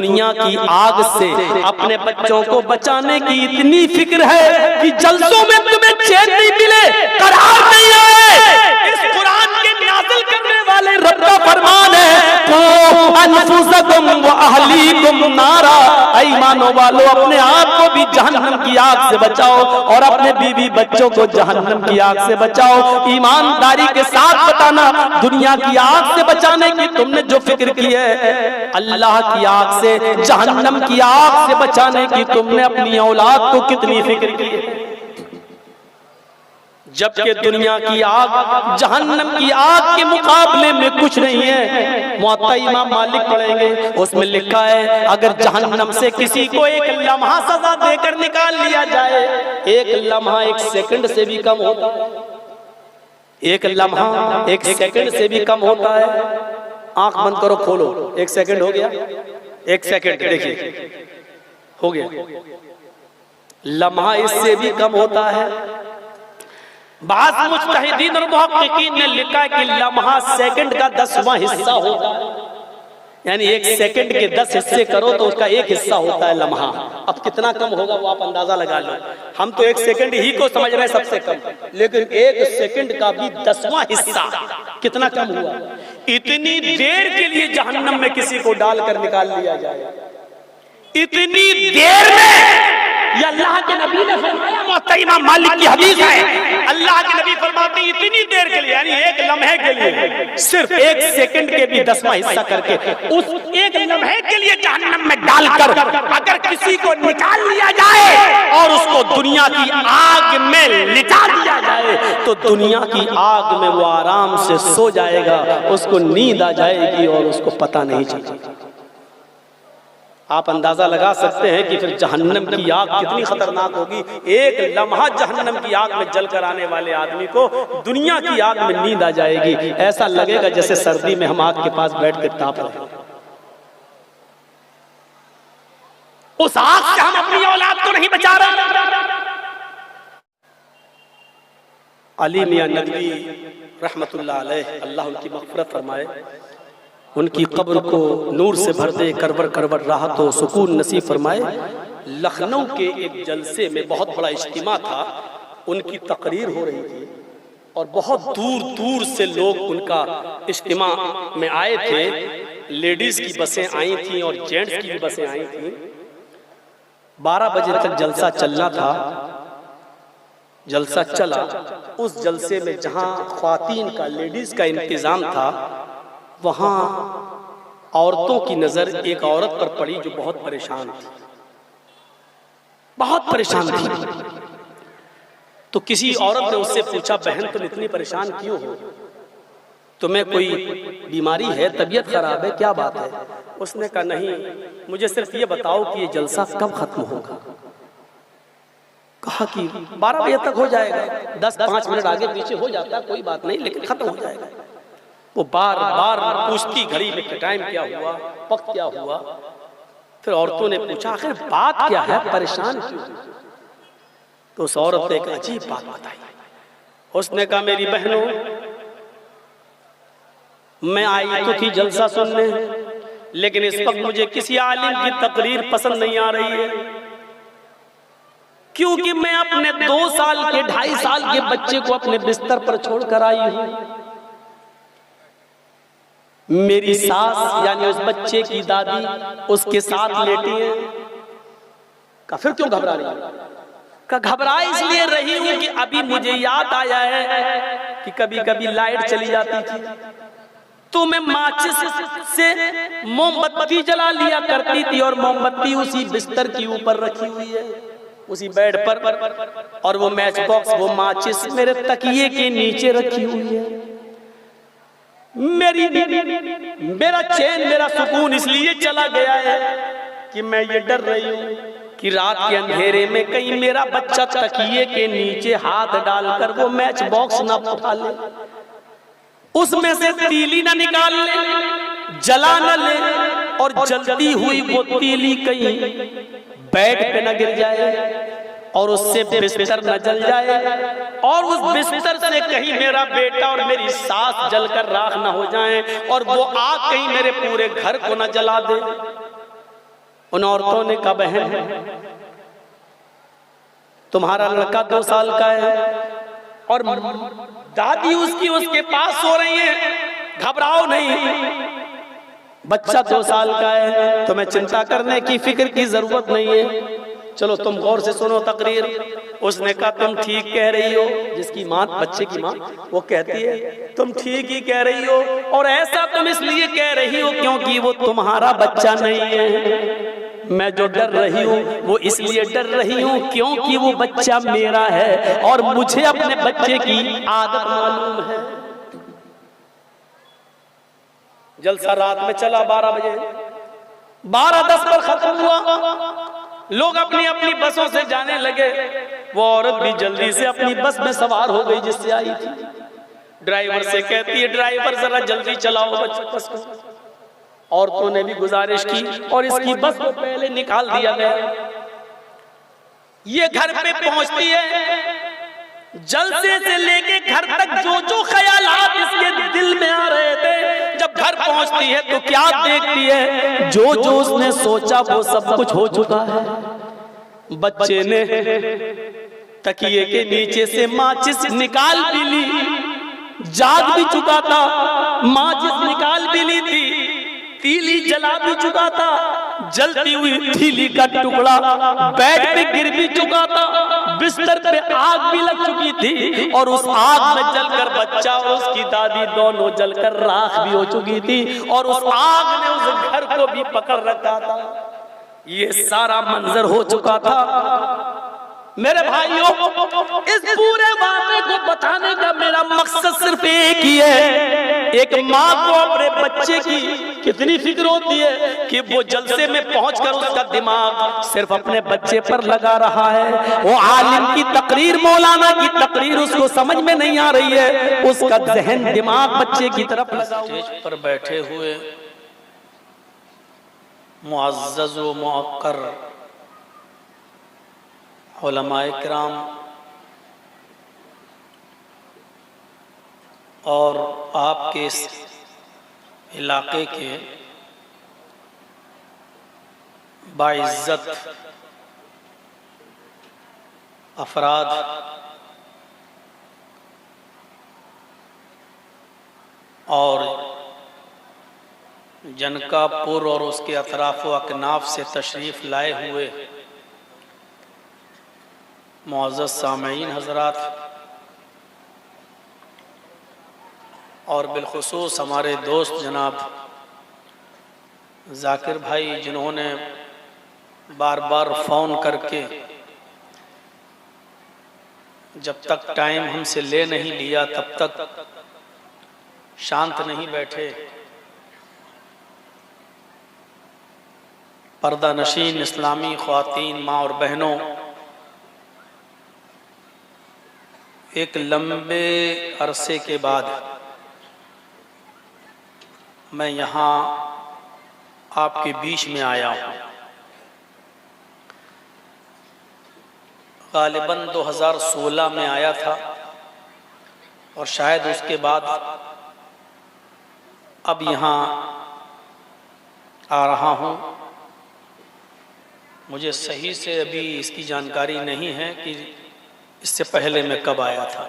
दुनिया की आग से अपने बच्चों को बचाने की इतनी फिक्र है कि जल्सों में तुम्हें चैन नहीं मिले, करार नहीं आए। इस कुरान के नाज़िल करने वाले रब का फरमान है, तो अनफुसकुम व अहलीकुम नारा, ईमानो वालों अपने आप को भी जहन्नम की आग से बचाओ और अपने बीवी बच्चों को जहन्नम की आग से बचाओ। ईमानदारी के साथ बताना, दुनिया की आग से बचाने की तुमने जो फिक्र की है, अल्लाह की आग से, जहन्नम की आग से बचाने की तुमने अपनी औलाद को कितनी फिक्र की है। जबकि दुनिया की आग जहन्नम की आग के मुकाबले में कुछ नहीं है। मुअत्ता इमाम मालिक पढ़ेंगे, उसमें लिखा है अगर जहन्नम से किसी को एक लम्हा सजा देकर निकाल लिया जाए, एक लम्हा एक सेकंड से भी कम होता है, एक लम्हा एक सेकंड से भी कम होता है। आंख बंद करो, खोलो, एक सेकंड हो गया, एक सेकंड देखिए हो गया, लम्हा इससे भी कम होता है। बाज़ मुज्तहिदीन और मुहक्किकीन ने लिखा है कि लम्हा सेकंड का 10वां हिस्सा होता है, यानी एक सेकंड के 10 हिस्से करो तो उसका एक हिस्सा होता है लम्हा। अब कितना कम होगा वो आप अंदाजा लगा लो। हम तो एक सेकंड ही को समझ रहे हैं सबसे कम, लेकिन एक सेकंड का भी 10वां हिस्सा कितना कम हुआ। इतनी देर के लिए जहन्नम में किसी को डालकर निकाल लिया जाए, इतनी देर में, ये अल्लाह के नबी ने फरमाया, मुअत्ता इमाम मालिक की हदीस है, अल्लाह के नबी फरमाते हैं इतनी देर के लिए, यानी एक लम्हे के लिए, सिर्फ एक सेकंड के भी 10वां हिस्सा करके उस एक लम्हे के लिए जहन्नम में डालकर अगर किसी को निकाल लिया जाए और उसको दुनिया की आग में लिटा दिया जाए, तो दुनिया की आग में वो आराम से सो जाएगा, उसको नींद आ जाएगी और उसको पता नहीं चलेगा। आप अंदाजा लगा सकते हैं कि फिर जहन्नम की आग कितनी खतरनाक होगी। एक लम्हा जहन्नम की आग में जलकर आने वाले आदमी को दुनिया की आग में नींद आ जाएगी, ऐसा लगेगा जैसे सर्दी में हम आग के पास बैठ कर ताप रहे हैं। उस आग से हम अपनी औलाद को नहीं बचा रहे। अली मियां नदवी रहमतुल्लाह अलैह, अल्लाह उनकी मग़फ़िरत फरमाए, उनकी कब्र को नूर से भर दे, करवर करवर राहत हो सुकून नसीब फरमाए। लखनऊ के एक जलसे में बहुत बड़ा इज्तिमा था, उनकी तकरीर हो रही थी और बहुत दूर दूर से लोग उनका इज्तिमा में आए थे। लेडीज की बसें आई थी और जेंट्स की भी बसें आई थी। 12 बजे तक जलसा चलना था। जलसा चला, उस जलसे में जहां ख्वातीन का, लेडीज का इंतजाम था, वहां औरतों की नजर एक औरत पर पड़ी जो बहुत परेशान थी, बहुत परेशान थी। तो किसी औरत ने उससे पूछा, बहन तुम इतनी परेशान क्यों हो, तुम्हें कोई बीमारी है, तबीयत खराब है, क्या बात है? उसने कहा नहीं, मुझे सिर्फ ये बताओ कि ये जलसा कब खत्म होगा। कहा कि 12 बजे तक हो जाएगा, 10-5 मिनट आगे पीछे हो जाता है, कोई बात नहीं, लेकिन खत्म हो जाएगा। वो बार बार पूछती, घड़ी में टाइम क्या हुआ, वक्त क्या हुआ। फिर औरतों ने पूछा आखिर बात क्या है, परेशान क्यों? तो उस औरत ने एक अजीब बात बताई। उसने कहा मेरी बहनों, मैं आई तो थी जलसा सुनने, लेकिन इस वक्त मुझे किसी आलिम की तकरीर पसंद नहीं आ रही है, क्योंकि मैं अपने 2 साल के 2.5 साल के बच्चे को अपने बिस्तर पर छोड़कर आई हूं। मेरी सास यानी उस बच्चे की दादी उसके साथ लेटी है। का फिर क्यों घबरा रही है? का घबरा इसलिए रही हूं कि अभी मुझे याद आया है कि कभी कभी लाइट चली जाती थी तो मैं माचिस से मोमबत्ती जला लिया करती थी और मोमबत्ती उसी बिस्तर के ऊपर रखी हुई है, उसी बेड पर, और वो मैच बॉक्स, वो माचिस मेरे तकिए के नीचे रखी हुई है। मेरा चैन, मेरा सुकून इसलिए चला गया है कि मैं ये डर रही हूँ कि रात के अंधेरे में कहीं मेरा बच्चा तकिए के नीचे हाथ डालकर वो मैच बॉक्स ना उठा ले, उसमें से तीली ना निकाल ले, जला न ले, और जलती हुई वो तीली कहीं बेड पे न गिर जाए और उससे बिस्तर न जल जाए और उस बिस्तर से कहीं मेरा बेटा और मेरी सास जलकर राख न हो जाएं और वो आग कहीं मेरे पूरे घर को न जला दे। उन औरतों ने कहा बहन तुम्हारा लड़का 2 साल का है और दादी उसकी उसके पास सो रही है, घबराओ नहीं, बच्चा 2 साल का है, तुम्हें चिंता करने की फिक्र की जरूरत नहीं है। चलो तुम गौर से सुनो तकरीर। उसने कहा तुम ठीक कह रही हो। जिसकी माँ, बच्चे की माँ, वो कहती है तुम ठीक ही कह रही हो, और ऐसा तुम इसलिए कह रही हो क्योंकि वो तुम्हारा बच्चा नहीं है। मैं जो डर रही हूँ वो इसलिए डर रही हूँ क्योंकि वो बच्चा मेरा है और मुझे अपने बच्चे की आदत मालूम है। जलसा रात में चला 12 बजे, 12:10 पर खत्म हुआ। लोग अपनी अपनी बसों से जाने लगे। वो औरत भी जल्दी से अपनी बस में सवार हो गई जिससे आई थी। ड्राइवर से कहती है ड्राइवर जरा जल्दी चलाओ बस को। औरतों ने भी गुजारिश की और इसकी बस को पहले निकाल दिया गया। ये घर पे पहुंचती है, जलसे से लेके घर तक जो जो ख्यालात इसके दिल में आ रहे थे, जब घर पहुंचती है तो क्या देखती है, जो जो उसने सोचा वो सब कुछ हो चुका है। बच्चे ने तकिए के नीचे से माचिस निकाल भी ली, जाग भी चुका था, माचिस निकाल भी ली थी, तीली जला भी चुका था, जलती हुई तीली का टुकड़ा बेड पे गिर भी चुका था, बिस्तर पे आग भी लग चुकी थी और उस आग में जलकर बच्चा और उसकी दादी दोनों जलकर राख भी हो चुकी थी और उस आग ने उस घर को भी पकड़ रखा था। ये सारा मंजर हो चुका था। मेरे भाइयों, इस पूरे वाक़े को बताने का मेरा मकसद सिर्फ एक ही है। एक माँ को अपने बच्चे की कितनी फिक्र होती है कि वो जलसे में पहुंचकर उसका दिमाग सिर्फ अपने बच्चे पर लगा रहा है। वो आलिम की तकरीर, मौलाना की तकरीर उसको समझ में नहीं आ रही है, उसका जहन दिमाग बच्चे की तरफ लगा। स्टेज पर बैठे हुए मुअज़्ज़ज़ व मुअक्कर उलमाए किराम और आपके इस इलाके के बाइज्जत अफराद और जनकापुर और उसके अतराफ व अकनाफ से तशरीफ़ लाए हुए मुअज़्ज़ज़ सामईन हज़रात और बिलखुसूस हमारे दोस्त जनाब जाकिर भाई, जिन्होंने बार बार फ़ोन करके जब तक टाइम हमसे ले नहीं लिया तब तक शांत नहीं बैठे। पर्दा नशीन इस्लामी ख्वातीन, माँ और बहनों, एक लंबे अरसे के बाद मैं यहाँ आपके बीच में आया हूँ। गालिबन 2016 में आया था और शायद उसके बाद अब यहाँ आ रहा हूँ। मुझे सही से अभी इसकी जानकारी नहीं है कि इससे पहले मैं कब आया था।